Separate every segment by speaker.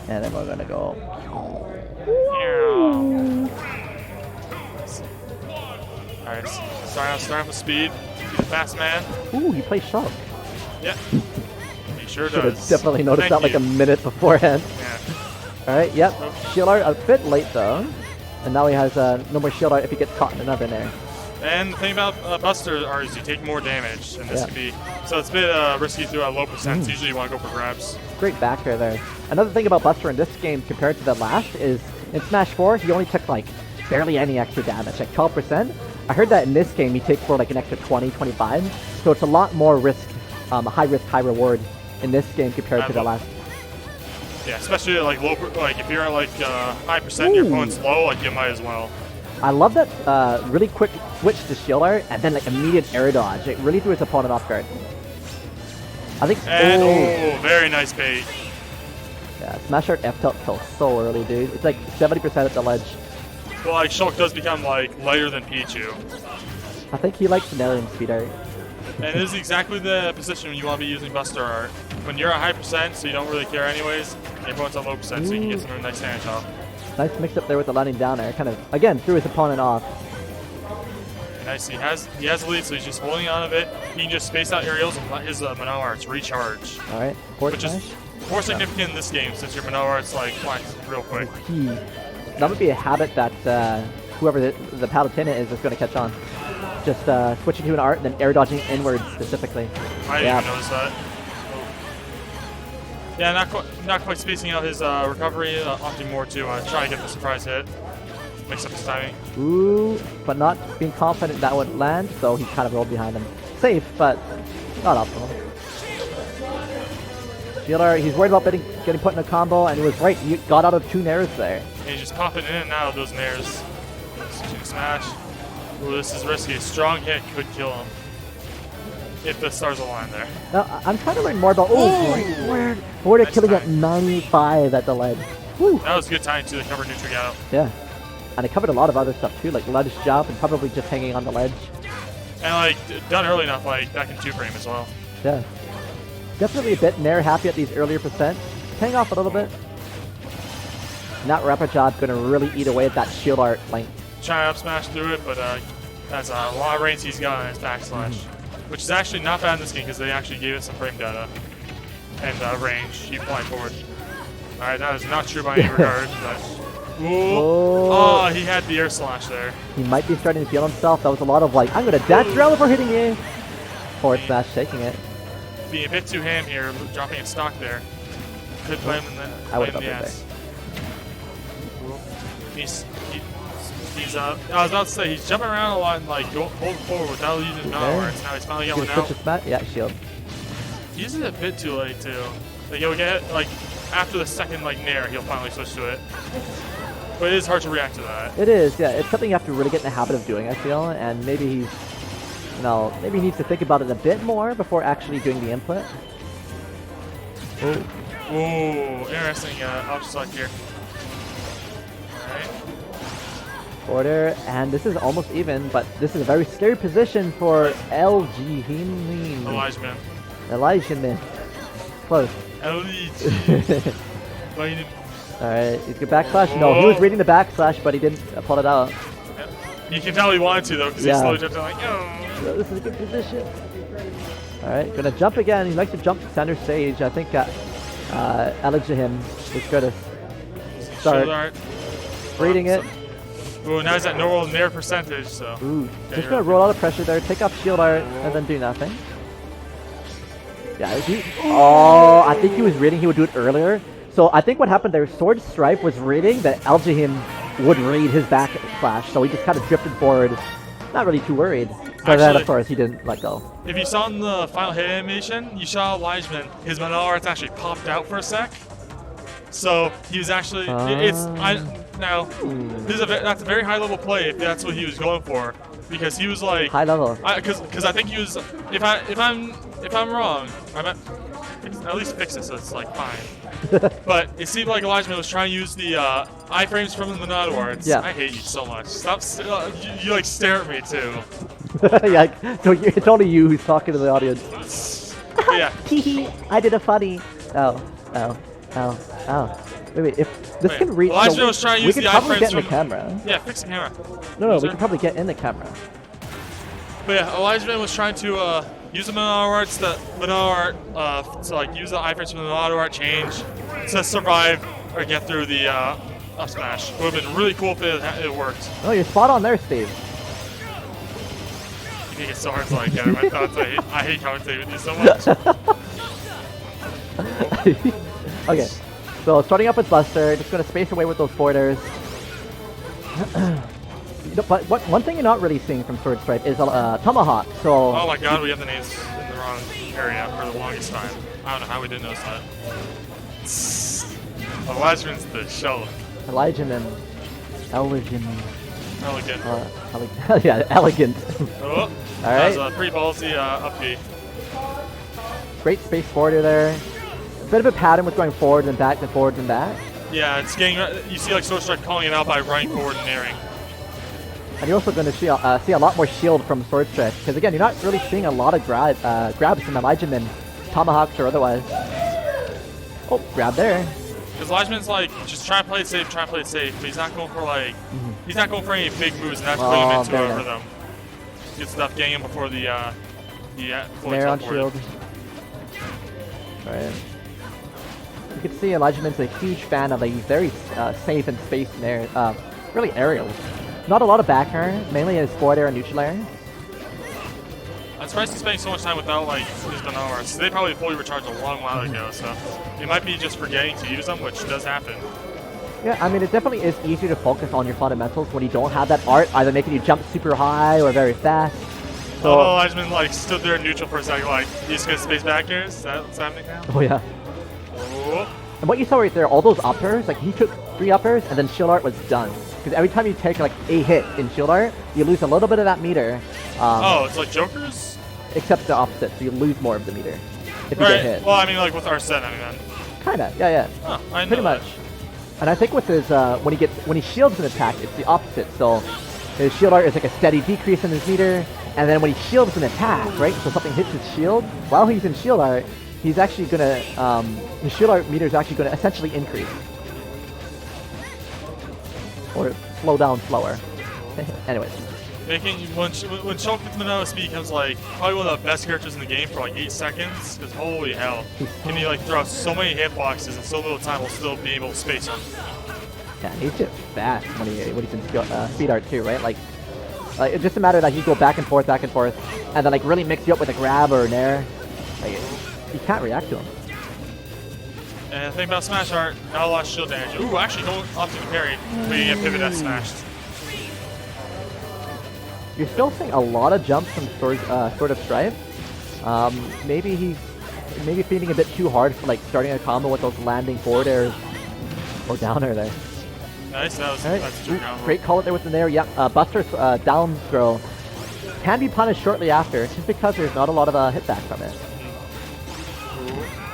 Speaker 1: And then we're gonna go.
Speaker 2: Alright, starting off with speed. He's a fast man.
Speaker 1: Ooh, he plays Shulk.
Speaker 2: Yeah. He sure
Speaker 1: Should have
Speaker 2: does.
Speaker 1: definitely noticed
Speaker 2: Thank
Speaker 1: that like a
Speaker 2: you.
Speaker 1: minute beforehand.
Speaker 2: Yeah.
Speaker 1: Alright, yep. Shield art a bit late though. And now he has no more shield art if he gets caught in another nair.
Speaker 2: And the thing about Buster are is you take more damage, and this
Speaker 1: Yeah.
Speaker 2: could be so it's a bit risky to do at low percent. Usually you want to go for grabs.
Speaker 1: Great back air there. Another thing about Buster in this game compared to the last is in Smash 4 he only took like barely any extra damage, like 12%. I heard that in this game he takes for like an extra 20, 25. So it's a lot more risk, high risk, high reward in this game compared to the last.
Speaker 2: Yeah, especially like low, like if you're at like high percent, your opponent's low, like you might as well.
Speaker 1: I love that really quick switch to shield art and then like immediate air dodge. It really threw his opponent off guard. I think.
Speaker 2: And very nice bait.
Speaker 1: Yeah, Smash Art F tilt kills so early, dude. It's like 70% at the ledge.
Speaker 2: Well, like Shulk does become like lighter than Pichu.
Speaker 1: I think he likes nailing speed art.
Speaker 2: And this is exactly the position you want to be using Buster art. When you're at high percent, so you don't really care anyways. Your opponent's at low percent, so you can get some nice damage off.
Speaker 1: Nice mix up there with the landing down air. Kind of again threw his opponent off.
Speaker 2: Nice. He has the lead, so he's just holding on of it. He can just space out aerials and let his Minnow arts recharge.
Speaker 1: All right, forward
Speaker 2: Which
Speaker 1: smash.
Speaker 2: is more significant in this game since your Minnow arts like flies real quick.
Speaker 1: That would be a habit that whoever the Palutena is going to catch on. Just switching to an art and then air dodging inwards specifically.
Speaker 2: I didn't even notice that. Yeah, not quite spacing out his recovery, opting more to try and get the surprise hit. Mix up his timing.
Speaker 1: Ooh, but not being confident that would land, so he kind of rolled behind him. Safe, but not optimal. Shield art, he's worried about getting put in a combo, and he was right. He got out of 2 nairs there.
Speaker 2: And he's just popping in and out of those nairs. Switching smash. Ooh, this is risky. A strong hit could kill him. If the stars align there.
Speaker 1: Now, I'm trying to learn more about. Oh, forward
Speaker 2: Nice
Speaker 1: killing
Speaker 2: time.
Speaker 1: at 95 at the ledge. Woo.
Speaker 2: That was good timing too. The cover neutral out.
Speaker 1: Yeah. And it covered a lot of other stuff too, like ledge jump and probably just hanging on the ledge.
Speaker 2: And like done early enough, like back in 2 frame as well.
Speaker 1: Yeah. Definitely a bit nair happy at these earlier percent. Hang off a little bit. And that rapid job's gonna really eat away at that shield art length.
Speaker 2: Trying to up smash through it, but that's a lot of range he's got on his backslash. Which is actually not bad in this game because they actually gave us some frame data and range. He flying forward. Alright, that is not true by any regard, but. Ooh. Oh, he had the air slash there.
Speaker 1: He might be starting to feel himself. That was a lot of like, I'm gonna dash around before hitting you. Forward smash, shaking it.
Speaker 2: Being a bit too ham here, dropping in stock there. Could play him in the,
Speaker 1: I would
Speaker 2: play him
Speaker 1: have
Speaker 2: in the
Speaker 1: thought
Speaker 2: ass. He's I was about to say, he's jumping around a lot and like holding forward without using his Minnow arts. Now he's finally got one out.
Speaker 1: Yeah, shield.
Speaker 2: He uses it a bit too late too. Like he'll get like after the second like nair, he'll finally switch to it. But it is hard to react to that.
Speaker 1: It is, yeah. It's something you have to really get in the habit of doing, I feel, and maybe he's, maybe he needs to think about it a bit more before actually doing the input.
Speaker 2: Ooh, interesting option select here. Alright.
Speaker 1: Order, and this is almost even, but this is a very scary position for Elijmin. Elijmin. Close. Alright, he's good backslash. No, he was reading the backslash, but he didn't pull it out.
Speaker 2: Yep. You can tell he wanted to though, because he slowly jumped in like, oh.
Speaker 1: So this is a good position. Alright, gonna jump again. He likes to jump to center stage. I think Elijmin is gonna start reading it.
Speaker 2: Ooh, now he's at normal nair percentage, so.
Speaker 1: Ooh, just gonna roll out of pressure there, take off shield art, and then do nothing. Yeah, I think he was reading he would do it earlier. So I think what happened there, SwordOfStrife was reading that Elijmin would read his back slash, so he just kind of drifted forward, not really too worried. But then, of course, he didn't let go.
Speaker 2: If you saw in the final hit animation, you saw Elijmin, his Minnow arts actually popped out for a sec. So he was actually, now, that's a very high level play if that's what he was going for. Because he was like
Speaker 1: high level.
Speaker 2: Because I think he was. If I'm wrong, at least fix it so it's like fine. But it seemed like Elijmin was trying to use the iframes from the Minnow arts.
Speaker 1: Yeah.
Speaker 2: I hate you so much. Stop. You like stare at me too.
Speaker 1: Yeah. So it's only you who's talking to the audience.
Speaker 2: Yeah.
Speaker 1: Teehee. I did a funny. Oh. Wait, if this
Speaker 2: Wait,
Speaker 1: can reach,
Speaker 2: Elijmin was trying to
Speaker 1: we
Speaker 2: use
Speaker 1: could
Speaker 2: the
Speaker 1: probably
Speaker 2: iframes
Speaker 1: get in the
Speaker 2: from-
Speaker 1: camera.
Speaker 2: Yeah, fix the camera.
Speaker 1: No, we could probably get in the camera.
Speaker 2: But yeah, Elijmin was trying to use the Monado Arts, to like use the iframes from the Monado Art change to survive or get through the up smash. It would have been really cool if it worked.
Speaker 1: Oh, you're spot on there, Steve.
Speaker 2: You think it's so hard to like get in my thoughts. I hate commentating with you so much.
Speaker 1: Okay, so starting up with Buster, just gonna space away with those borders. But one thing you're not really seeing from SwordOfStrife is Tomahawk. So.
Speaker 2: Oh my God, we have the names in the wrong area for the longest time. I don't know how we didn't notice that. Elijmin's the Shulk.
Speaker 1: Elijmin. Elegant. Yeah, elegant.
Speaker 2: Oh,
Speaker 1: Alright.
Speaker 2: that was a pretty ballsy up B.
Speaker 1: Great space border there. A bit of a pattern with going forward and back and forward and back.
Speaker 2: Yeah, it's getting. You see, like SwordOfStrife calling it out by running forward and airing.
Speaker 1: And you're also going to see a lot more shield from SwordOfStrife, because again, you're not really seeing a lot of grabs from Elijmin, tomahawks or otherwise. Oh, grab there.
Speaker 2: Because Elijmin's like just trying to play it safe, but he's not going for like he's not going for any big moves, and that's putting him into a rhythm. Good stuff, getting him before the fully
Speaker 1: Nair on
Speaker 2: teleported.
Speaker 1: shield. Right. You can see Elijmin's a huge fan of a very safe and spaced Nair, really aerials. Not a lot of back air, mainly his forward air and neutral air.
Speaker 2: I'm surprised he's spending so much time without like his Monado. They probably fully recharged a long while ago, so it might be just forgetting to use them, which does happen.
Speaker 1: Yeah, I mean, it definitely is easier to focus on your fundamentals when you don't have that art, either making you jump super high or very fast. So,
Speaker 2: Elijmin like stood there neutral for a second, like he's gonna space back airs. Is that what's happening now?
Speaker 1: oh yeah.
Speaker 2: Oh.
Speaker 1: And what you saw right there, all those uppers, like he took 3 uppers and then shield art was done. Because every time you take like a hit in shield art, you lose a little bit of that meter.
Speaker 2: Oh, it's like Joker's?
Speaker 1: Except the opposite, so you lose more of the meter if you
Speaker 2: Right.
Speaker 1: get hit.
Speaker 2: Well, I mean, like with our set, I mean, then.
Speaker 1: Kinda, yeah.
Speaker 2: Oh, I know
Speaker 1: Pretty
Speaker 2: that.
Speaker 1: much. And I think with his when he shields an attack, it's the opposite. So his shield art is like a steady decrease in his meter, and then when he shields an attack, right? So something hits his shield while he's in shield art, he's actually gonna his shield art meter is actually gonna essentially increase or slow down slower. Anyways.
Speaker 2: Making when Shulk gets Monado speed becomes like probably one of the best characters in the game for like 8 seconds. Because holy hell, can he like throw out so many hitboxes in so little time while still being able to space them?
Speaker 1: Yeah, he's just fast when he's in speed art too, right? Like it's just a matter that you go back and forth, and then like really mix you up with a grab or an air. Like you can't react to him.
Speaker 2: And the thing about Smash Art, not a lot of shield damage. Ooh, actually don't often parry when you get pivot at smashed.
Speaker 1: You're still seeing a lot of jumps from SwordOfStrife. Maybe he's feeding a bit too hard for like starting a combo with those landing forward airs or down air there.
Speaker 2: Nice, that was
Speaker 1: All right.
Speaker 2: that's a true combo.
Speaker 1: Great call it there with the Nair. Yeah, Buster's down throw can be punished shortly after, just because there's not a lot of hitback from it.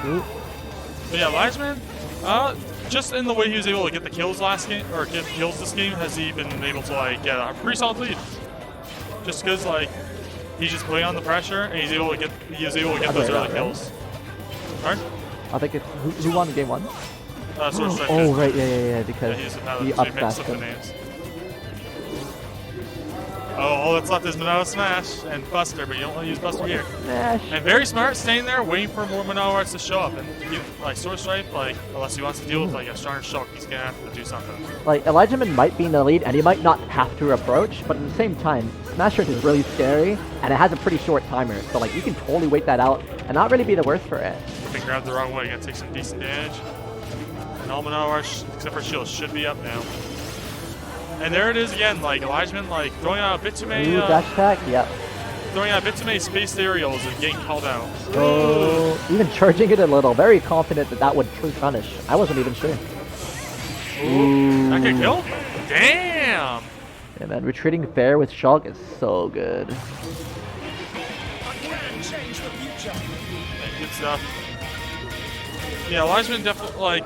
Speaker 1: Ooh.
Speaker 2: But yeah, Elijmin, just in the way he was able to get the kills last game, or get kills this game, has he been able to like get a pretty solid lead? Just because like he's just putting on the pressure and he was able to get those early kills. Right?
Speaker 1: I think it's who won game 1?
Speaker 2: SwordOfStrife
Speaker 1: Oh
Speaker 2: did.
Speaker 1: right, yeah, because
Speaker 2: Yeah,
Speaker 1: he
Speaker 2: he mixed
Speaker 1: up-smashed
Speaker 2: up the
Speaker 1: him.
Speaker 2: names. Oh, all that's left is Monado Smash and Buster, but you don't want to use Buster here.
Speaker 1: Smash.
Speaker 2: And very smart, staying there, waiting for more Monado Arts to show up. And like SwordOfStrife, like unless he wants to deal with like a stronger Shulk, he's gonna have to do something.
Speaker 1: Like Elijmin might be in the lead and he might not have to approach, but at the same time, Smash Art is really scary and it has a pretty short timer. So like you can totally wait that out and not really be the worst for it.
Speaker 2: If they grab the wrong way, you're gonna take some decent damage. And all Monado Arts, except for shield, should be up now. And there it is again, like Elijmin, like throwing out a bit too many,
Speaker 1: Dash attack, yep.
Speaker 2: throwing out a bit too many spaced aerials and getting called out.
Speaker 1: Oh, even charging it a little. Very confident that that would truly punish. I wasn't even sure.
Speaker 2: Ooh, that could kill? Damn!
Speaker 1: Yeah, man, retreating fair with Shulk is so good.
Speaker 2: Good stuff. Yeah, Elijmin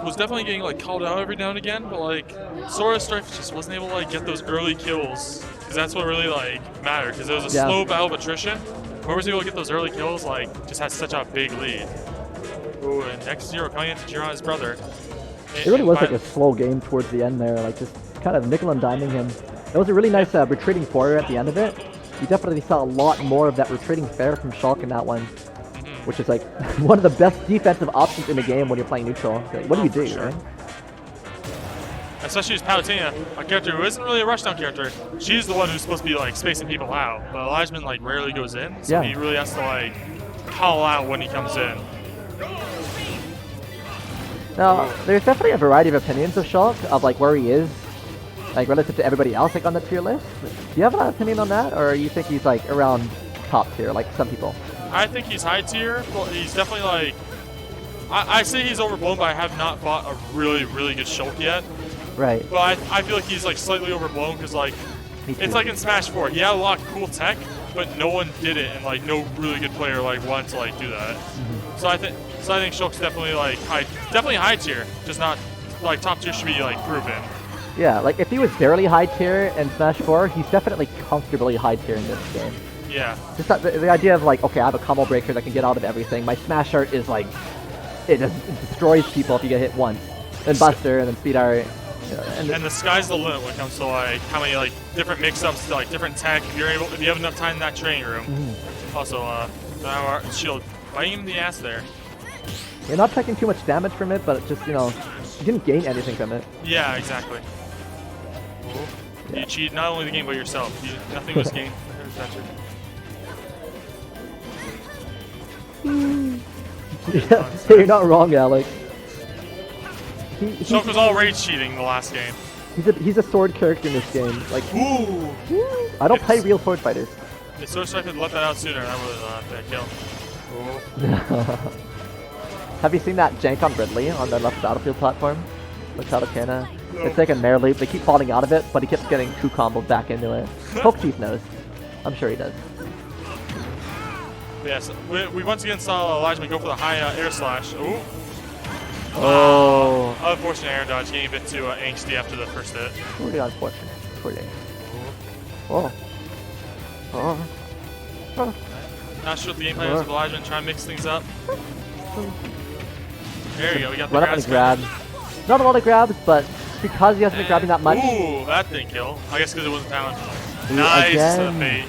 Speaker 2: was definitely getting like called out every now and again, but like SwordOfStrife just wasn't able to like get those early kills, because that's what really like mattered. Because it was a slow battle of attrition. Whoever was able to get those early kills, like just had such a big lead. Ooh, and X0 coming in to cheer on his brother.
Speaker 1: It really was like a slow game towards the end there, like just kind of nickel and diming him. That was a really nice retreating forward at the end of it. You definitely saw a lot more of that retreating fair from Shulk in that one, which is like one of the best defensive options in the game when you're playing neutral. Like, what do you do,
Speaker 2: sure.
Speaker 1: right?
Speaker 2: Especially as Palutena, a character who isn't really a rushdown character. She's the one who's supposed to be like spacing people out, but Elijmin like rarely goes in, so he really has to like call out when he comes in.
Speaker 1: Now, there's definitely a variety of opinions of Shulk, of like where he is, like relative to everybody else like on the tier list. Do you have an opinion on that, or you think he's like around top tier, like some people?
Speaker 2: I think he's high tier. Well, he's definitely like, I say he's overblown, but I have not fought a really, really good Shulk yet.
Speaker 1: Right.
Speaker 2: But I feel like he's like slightly overblown because like, it's like in Smash 4, he had a lot of cool tech, but no one did it, and like no really good player like wanted to like do that. So I think Shulk's definitely like high tier, just not like top tier should be like proven.
Speaker 1: Yeah, like if he was barely high tier in Smash 4, he's definitely comfortably high tier in this game.
Speaker 2: Yeah.
Speaker 1: Just the idea of like, okay, I have a combo breaker that can get out of everything. My Smash art is like, it destroys people if you get hit once. Then Buster, and then Speed art.
Speaker 2: And the sky's the limit when it comes to like how many like different mix-ups, like different tech. If you have enough time in that training room. Also, our shield biting him in the ass there.
Speaker 1: You're not taking too much damage from it, but just, you know, you didn't gain anything from it.
Speaker 2: Yeah, exactly. You cheat not only the game but yourself. Nothing was gained.
Speaker 1: Yeah, you're not wrong, Alex.
Speaker 2: Shulk was all rage cheating in the last game.
Speaker 1: He's a sword character in this game. Like,
Speaker 2: ooh!
Speaker 1: I don't play real sword fighters.
Speaker 2: If SwordOfStrife had let that out sooner, that would have been a kill.
Speaker 1: Have you seen that jank on Ridley on the left battlefield platform? With Palutena? It's like a Nair loop. They keep falling out of it, but he keeps getting true combos back into it. Poke Chief knows. I'm sure he does.
Speaker 2: Yes, we once again saw Elijmin go for the high air slash. Ooh.
Speaker 1: Oh.
Speaker 2: Unfortunate air dodge, getting a bit too angsty after the first hit.
Speaker 1: Pretty unfortunate. Oh. Oh. Oh.
Speaker 2: Not sure what the game plan is with Elijmin, trying to mix things up. There you go, we got the
Speaker 1: grab. Not a lot of grabs, but because he hasn't been grabbing that much.
Speaker 2: Ooh, that didn't kill. I guess because it wasn't down. Nice bait.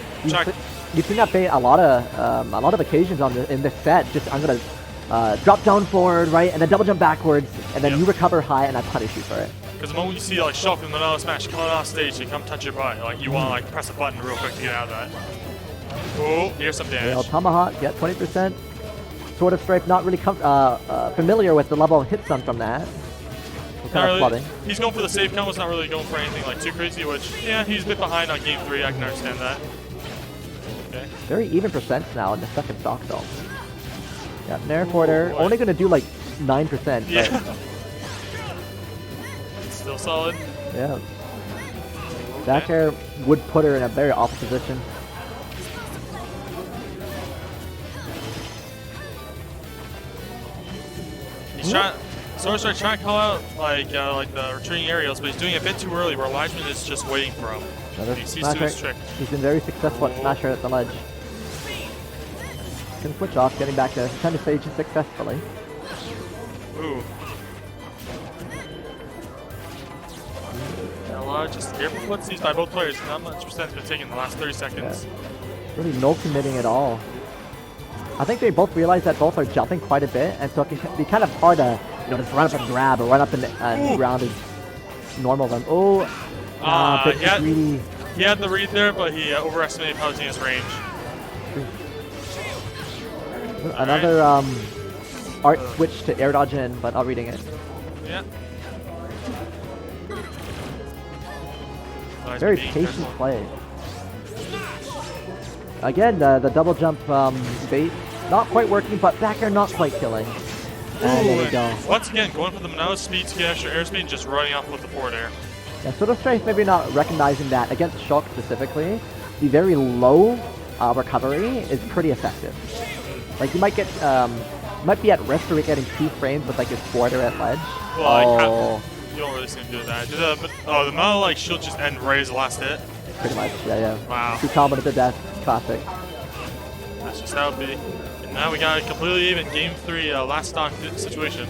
Speaker 1: You've seen that bait a lot of occasions in this set. Just I'm gonna drop down forward, right, and then double jump backwards, and then you recover high, and I punish you for it.
Speaker 2: Because the moment you see like Shulk in the middle of Smash coming off stage, they come touch your butt. Like you want to like press a button real quick to get out of that. Oh, here's some damage.
Speaker 1: Tomahawk, get 20%. SwordOfStrife not really familiar with the level of hit stun from that.
Speaker 2: Really, he's going for the save combos, not really going for anything like too crazy, which, yeah, he's a bit behind on game 3, I can understand that. Okay.
Speaker 1: Very even percents now in the second stock though. Yeah, Nair Porter, only going to do like 9%.
Speaker 2: Yeah. Still solid.
Speaker 1: Yeah. Back air would put her in a very awful position.
Speaker 2: He's SwordOfStrife trying to call out like the retreating aerials, but he's doing it a bit too early where Elijmin is just waiting for him. He sees to his trick.
Speaker 1: He's been very successful at Smasher at the ledge. Can switch off, getting back to center stage successfully.
Speaker 2: Ooh. Just careful footsies by both players. Not much percent's been taken in the last 30 seconds.
Speaker 1: Yeah. Really no committing at all. I think they both realize that both are jumping quite a bit, and so it can be kind of hard to, you know, just run up and grab or run up and ground is normal them. Oh,
Speaker 2: he had the read there, but he overestimated Palutena's range.
Speaker 1: Another art switch to air dodge in, but not reading it.
Speaker 2: Yeah.
Speaker 1: Very patient play. Again, the double jump bait, not quite working, but back air not quite killing. And there we go.
Speaker 2: Once again, going for the Manaus speed to get extra airspeed and just running off with the forward air.
Speaker 1: Yeah, SwordOfStrife maybe not recognizing that against Shulk specifically, the very low recovery is pretty effective. Like you might get, might be at risk for getting 2 frames with like your forward air at ledge.
Speaker 2: Well, you don't really seem to do that. The Manaus like shield just end right as the last hit.
Speaker 1: Pretty much, yeah.
Speaker 2: Wow.
Speaker 1: 2 combo to the death, classic.
Speaker 2: That's just how it would be. And now we got a completely even game 3 last stock situation.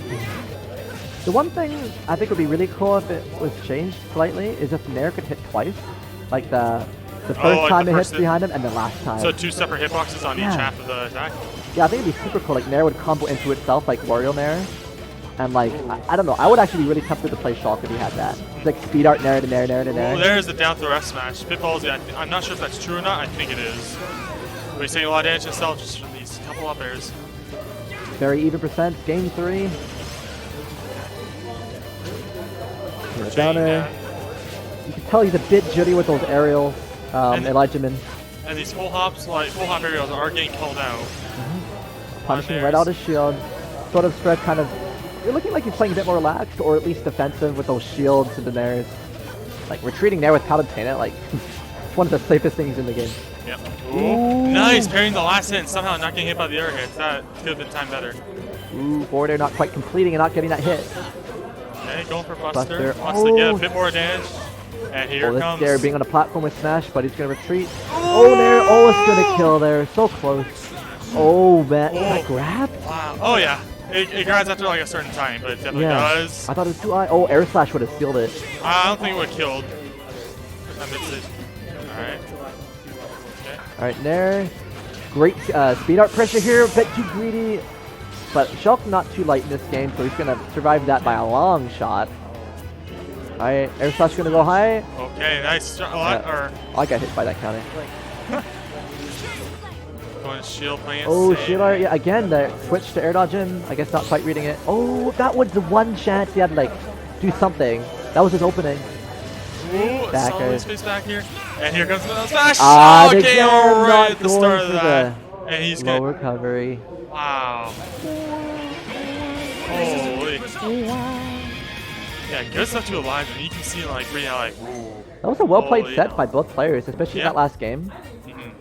Speaker 1: The one thing I think would be really cool if it was changed slightly is if Nair could hit twice. Like the first
Speaker 2: like
Speaker 1: time
Speaker 2: the
Speaker 1: it hits
Speaker 2: first hit.
Speaker 1: behind him and the last time.
Speaker 2: So 2 separate hitboxes on
Speaker 1: Yeah.
Speaker 2: each half of the attack.
Speaker 1: Yeah, I think it'd be super cool. Like Nair would combo into itself like Wario Nair. And like, I don't know, I would actually be really tempted to play Shulk if he had that. It's like speed art Nair to Nair, Nair to Nair.
Speaker 2: Oh, there's the down throw F smash. Pitfalls, I'm not sure if that's true or not. I think it is. But he's taking a lot of damage himself just from these couple up airs.
Speaker 1: Very even percent. Game 3. Down air. You can tell he's a bit jitty with those aerials. Elijmin.
Speaker 2: And these full hops, like full hop aerials, are getting called out.
Speaker 1: Punishing right out his shield. SwordOfStrife kind of. You're looking like he's playing a bit more relaxed, or at least defensive with those shields and the nairs. Like retreating there with Palutena, like it's one of the safest things in the game.
Speaker 2: Yep. Ooh. Nice, parrying the last hit and somehow not getting hit by the air hits. That could have been timed better.
Speaker 1: Ooh, forward air not quite completing and not getting that hit.
Speaker 2: Okay, going for Buster.
Speaker 1: Buster.
Speaker 2: Wants to get a bit more damage. And here
Speaker 1: this
Speaker 2: comes.
Speaker 1: Nair being on a platform with Smash, but he's gonna retreat. Oh, Nair almost gonna kill there. So close. Oh man, that grab?
Speaker 2: Wow. Oh yeah. It grabs after like a certain time, but it definitely does.
Speaker 1: I thought it was too high. Oh, air slash would have sealed it.
Speaker 2: I don't think it would have killed. I missed it. Alright. Okay.
Speaker 1: Alright, Nair. Great speed art pressure here, a bit too greedy. But Shulk not too light in this game, so he's gonna survive that by a long shot. Alright, air slash gonna go high.
Speaker 2: Okay, nice.
Speaker 1: I got hit by that counter.
Speaker 2: Going shield playing.
Speaker 1: Oh, shield art, yeah, again, the switch to air dodge him. I guess not quite reading it. Oh, that was the one chance he had to like do something. That was his opening.
Speaker 2: Ooh, solid space back here. And here comes the smash.
Speaker 1: Okay,
Speaker 2: right at the start of that. And he's
Speaker 1: low
Speaker 2: good.
Speaker 1: recovery.
Speaker 2: Wow. Holy. Yeah, good stuff to Elijmin. You can see like really how like.
Speaker 1: That was a well played
Speaker 2: Holy
Speaker 1: set
Speaker 2: hell.
Speaker 1: by both players, especially in
Speaker 2: Yeah.
Speaker 1: that last game.
Speaker 2: Mhm.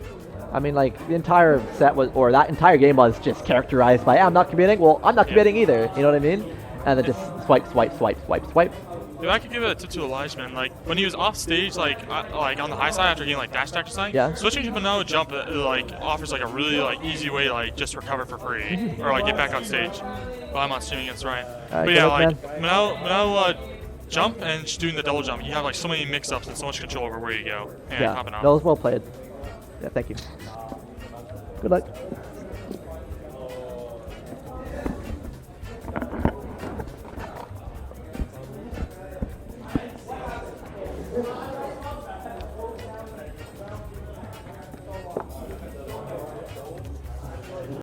Speaker 1: I mean, like, the entire set was, or that entire game was just characterized by, I'm not committing, well, I'm not committing either, you know what I mean? And then just swipe, swipe, swipe, swipe, swipe.
Speaker 2: Dude, I could give it a tip to Elijmin. Like when he was off stage, like on the high side after getting like dash attack or something.
Speaker 1: Yeah.
Speaker 2: Switching to Mano jump like offers like a really like easy way to like just recover for free or like get back on stage. Well, I'm not streaming against Ryan. But yeah, like Mano jump and just doing the double jump. You have like so many mix-ups and so much control over where you go. And
Speaker 1: Yeah,
Speaker 2: popping
Speaker 1: that
Speaker 2: off.
Speaker 1: was well played. Yeah, thank you. Good luck.